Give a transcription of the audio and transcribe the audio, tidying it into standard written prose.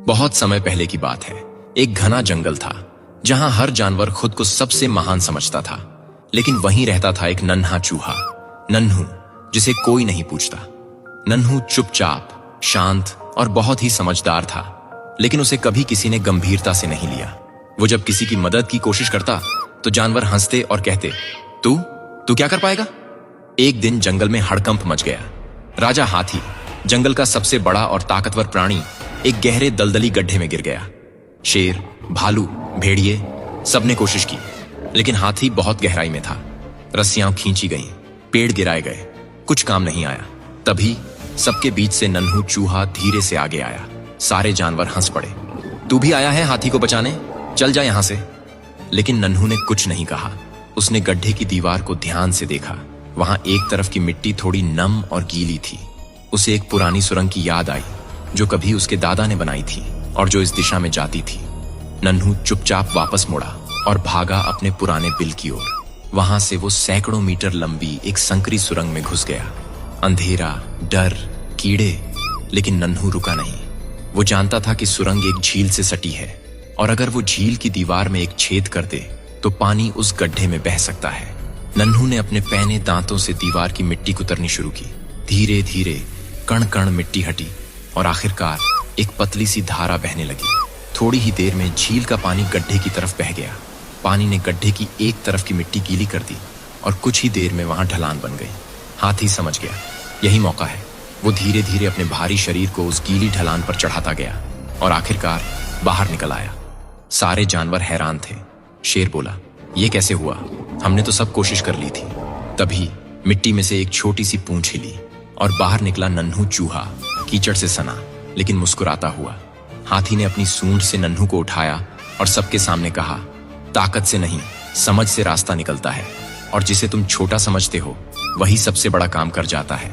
बहुत समय पहले की बात है। एक घना जंगल था जहां हर जानवर खुद को सबसे महान समझता था, लेकिन वहीं रहता था एक नन्हा चूहा, नन्हू, जिसे कोई नहीं पूछता। नन्हू चुपचाप, शांत और बहुत ही समझदार था, लेकिन उसे कभी किसी ने गंभीरता से नहीं लिया। वो जब किसी की मदद की कोशिश करता तो जानवर हंसते और कहते, तू तू क्या कर पाएगा। एक दिन जंगल में हड़कंप मच गया। राजा हाथी, जंगल का सबसे बड़ा और ताकतवर प्राणी, एक गहरे दलदली गड्ढे में गिर गया। शेर, भालू, भेड़िए, सबने कोशिश की, लेकिन हाथी बहुत गहराई में था। रस्सियां खींची गईं, पेड़ गिराए गए, कुछ काम नहीं आया। तभी सबके बीच से नन्हू चूहा धीरे से आगे आया। सारे जानवर हंस पड़े। तू भी आया है हाथी को बचाने, चल जा यहां से। लेकिन नन्हू ने कुछ नहीं कहा। उसने गड्ढे की दीवार को ध्यान से देखा। वहां एक तरफ की मिट्टी थोड़ी नम और गीली थी। उसे एक पुरानी सुरंग की याद आई जो कभी उसके दादा ने बनाई थी और जो इस दिशा में जाती थी। नन्हू चुपचाप वापस मुड़ा और भागा अपने पुराने बिल की ओर। वहां से वो सैकड़ों मीटर लंबी एक संकरी सुरंग में घुस गया। अंधेरा, डर, कीड़े, लेकिन नन्हू रुका नहीं। वो जानता था कि सुरंग एक झील से सटी है और अगर वो झील की दीवार में एक छेद कर दे तो पानी उस गड्ढे में बह सकता है। नन्हू ने अपने पैने दांतों से दीवार की मिट्टी कुतरनी शुरू की। धीरे धीरे कण कण मिट्टी हटी और आखिरकार एक पतली सी धारा बहने लगी। थोड़ी ही देर में झील का पानी गड्ढे की तरफ बह गया। पानी ने गड्ढे की एक तरफ की मिट्टी गीली कर दी और कुछ ही देर में वहां ढलान बन गई। हाथी समझ गया, यही मौका है। वो धीरे धीरे अपने भारी शरीर को उस गीली ढलान पर चढ़ाता गया और आखिरकार बाहर निकल आया। सारे जानवर हैरान थे। शेर बोला, ये कैसे हुआ? हमने तो सब कोशिश कर ली थी। तभी मिट्टी में से एक छोटी सी पूंछ हिली और बाहर निकला नन्हू चूहा, कीचड़ से सना लेकिन मुस्कुराता हुआ। हाथी ने अपनी सूंड से नन्हू को उठाया और सबके सामने कहा, ताकत से नहीं, समझ से रास्ता निकलता है और जिसे तुम छोटा समझते हो वही सबसे बड़ा काम कर जाता है।